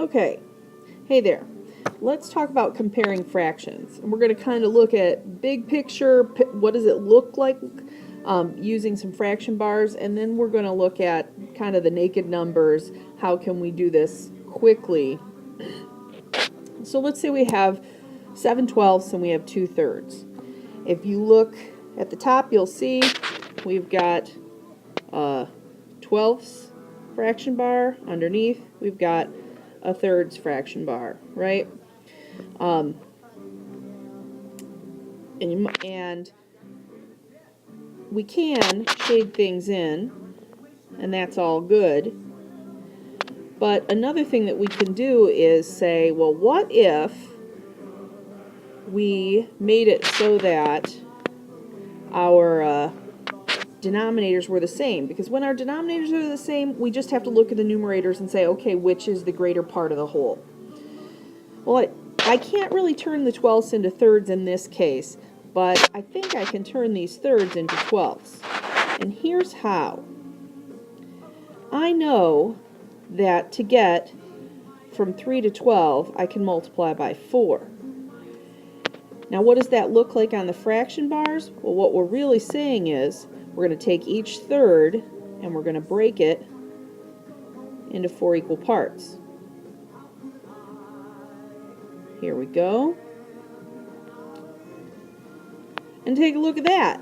Okay, hey there. Let's talk about comparing fractions. And we're going to kind of look at big picture, what does it look like using some fraction bars, and then we're going to look at kind of the naked numbers. How can we do this quickly? So let's say we have 7/12 and we have 2/3. If you look at the top, you'll see we've got 12ths fraction bar. Underneath, we've got a thirds fraction bar, right? And we can shade things in, and that's all good. But another thing that we can do is say, well, what if we made it so that our denominators were the same? Because when our denominators are the same, we just have to look at the numerators and say, okay, which is the greater part of the whole? Well, I can't really turn the 12ths into thirds in this case, but I think I can turn these thirds into 12ths. And here's how. I know that to get from 3 to 12, I can multiply by 4. Now, what does that look like on the fraction bars? Well, what we're really saying is we're going to take each third and we're going to break it into 4 equal parts. Here we go. And take a look at that.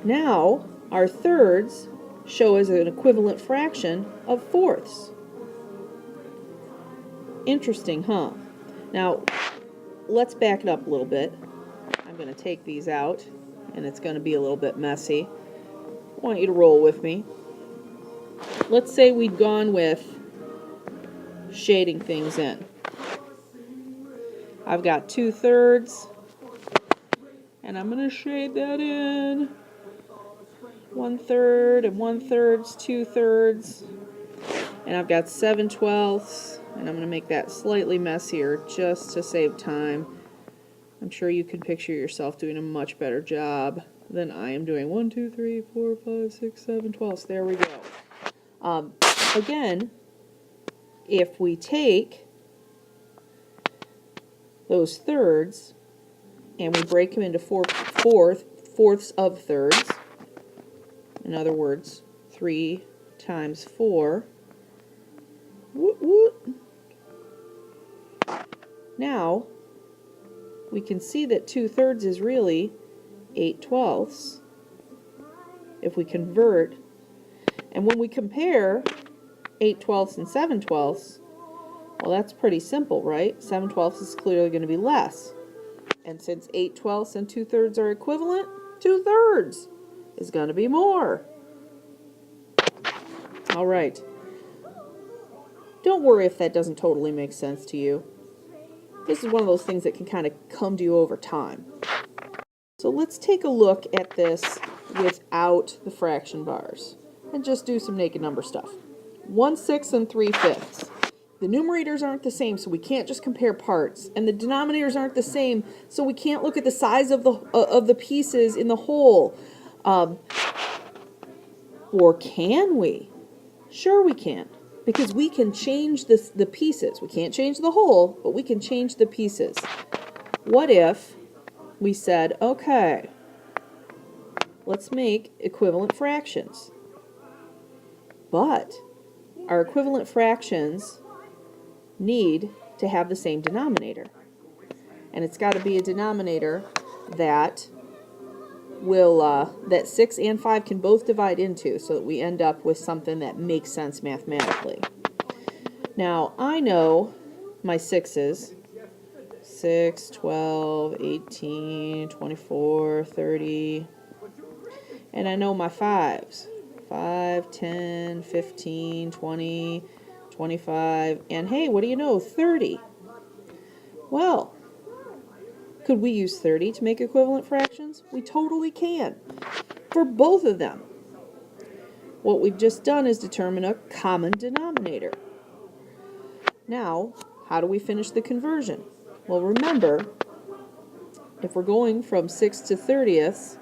Now, our thirds show as an equivalent fraction of fourths. Interesting, huh? Now, let's back it up a little bit. I'm going to take these out, and it's going to be a little bit messy. I want you to roll with me. Let's say we'd gone with shading things in. I've got 2/3, and I'm going to shade that in. 1/3 and 1/3, 2/3, and I've got 7/12, and I'm going to make that slightly messier just to save time. I'm sure you can picture yourself doing a much better job than I am doing. 1, 2, 3, 4, 5, 6, 7, 12. There we go. Again, if we take those thirds and we break them into fourths of thirds, in other words, 3 times 4. Woot woot. Now, we can see that 2/3 is really 8/12 if we convert. And when we compare 8/12 and 7/12, well, that's pretty simple, right? 7/12 is clearly going to be less. And since 8/12 and 2/3 are equivalent, 2/3 is going to be more. All right. Don't worry if that doesn't totally make sense to you. This is one of those things that can kind of come to you over time. So let's take a look at this without the fraction bars and just do some naked number stuff. 1/6 and 3/5. The numerators aren't the same, so we can't just compare parts, and the denominators aren't the same, so we can't look at the size of the pieces in the whole. Or can we? Sure we can, because we can change the pieces. We can't change the whole, but we can change the pieces. What if we said, okay, let's make equivalent fractions. But our equivalent fractions need to have the same denominator. And it's got to be a denominator that that 6 and 5 can both divide into, so that we end up with something that makes sense mathematically. Now, I know my 6's. 6, 12, 18, 24, 30. And I know my 5's. 5, 10, 15, 20, 25. And hey, what do you know? 30. Well, could we use 30 to make equivalent fractions? We totally can, for both of them. What we've just done is determine a common denominator. Now, how do we finish the conversion? Well, remember, if we're going from 6 to 30ths,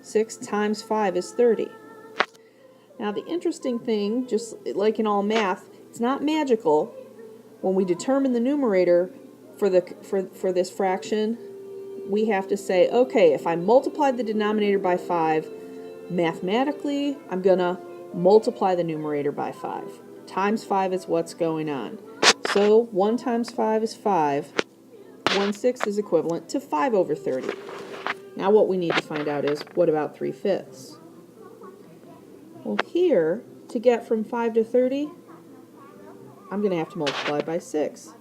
6 times 5 is 30. Now, the interesting thing, just like in all math, It's not magical. When we determine the numerator for this fraction, we have to say, okay, if I multiplied the denominator by 5, mathematically, I'm going to multiply the numerator by 5. Times 5 is what's going on. So 1 times 5 is 5. 1/6 is equivalent to 5 over 30. Now what we need to find out is, what about 3/5? Well, here, to get from 5 to 30, I'm going to have to multiply by 6.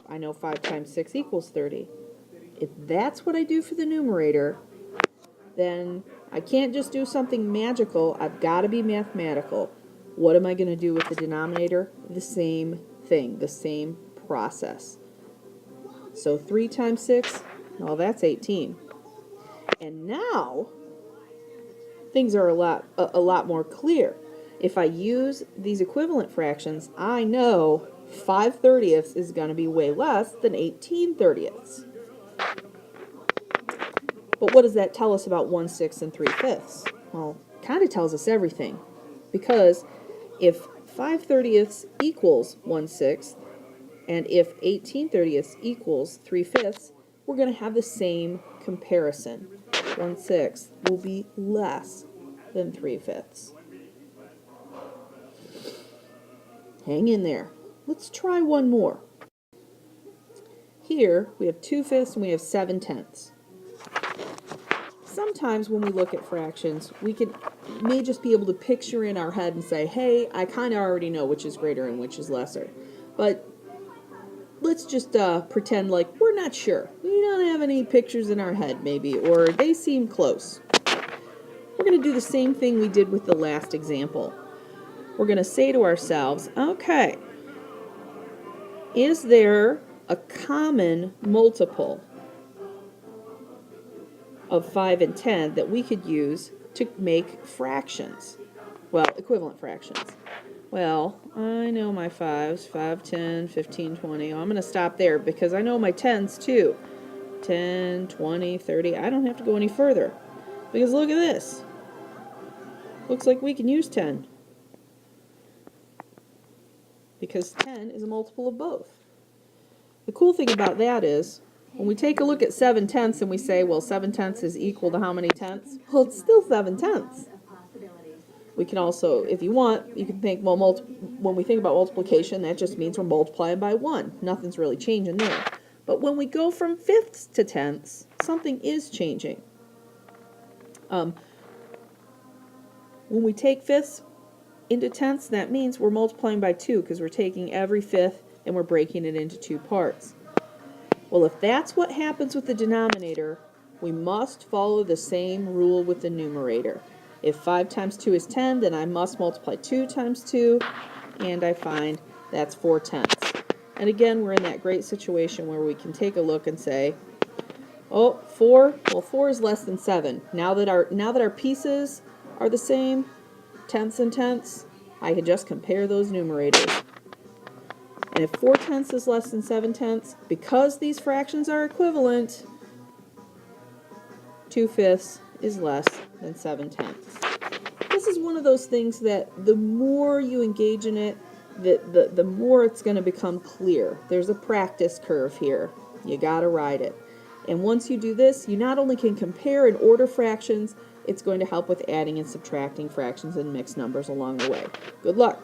I know 5 times 6 equals 30. If that's what I do for the numerator, then I can't just do something magical. I've got to be mathematical. What am I going to do with the denominator? The same thing, the same process. So 3 times 6, well, that's 18. And now, things are a lot more clear. If I use these equivalent fractions, I know 5/30 is going to be way less than 18/30. But what does that tell us about 1/6 and 3/5? Well, it kind of tells us everything. Because if 5/30 equals 1/6, and if 18/30 equals 3/5, we're going to have the same comparison. 1/6 will be less than 3/5. Hang in there. Let's try one more. Here we have 2/5 and we have 7/10. Sometimes when we look at fractions, we may just be able to picture in our head and say, hey, I kind of already know which is greater and which is lesser. But let's just pretend like we're not sure. We don't have any pictures in our head, maybe, or they seem close. We're going to do the same thing we did with the last example. We're going to say to ourselves, okay, is there a common multiple of 5 and 10 that we could use to make fractions? Well, equivalent fractions. Well, I know my 5s, 5, 10, 15, 20. I'm going to stop there because I know my 10s too. 10, 20, 30. I don't have to go any further. Because look at this. Looks like we can use 10. Because 10 is a multiple of both. The cool thing about that is, when we take a look at 7/10 and we say, well, 7/10 is equal to how many tenths? Well, it's still 7/10. We can also, if you want, you can think, well, when we think about multiplication, that just means we're multiplying by 1. Nothing's really changing there. But when we go from fifths to tenths, something is changing. When we take fifths into tenths, that means we're multiplying by 2 because we're taking every fifth and we're breaking it into 2 parts. Well, if that's what happens with the denominator, we must follow the same rule with the numerator. If 5 times 2 is 10, then I must multiply 2 times 2, and I find that's 4/10. And again, we're in that great situation where we can take a look and say, oh, 4, well, 4 is less than 7. Now that our pieces are the same, tenths and tenths, I can just compare those numerators. And if 4/10 is less than 7/10, because these fractions are equivalent, 2/5 is less than 7/10. This is one of those things that the more you engage in it, the more it's going to become clear. There's a practice curve here. You got to ride it. And once you do this, you not only can compare and order fractions, it's going to help with adding and subtracting fractions and mixed numbers along the way. Good luck.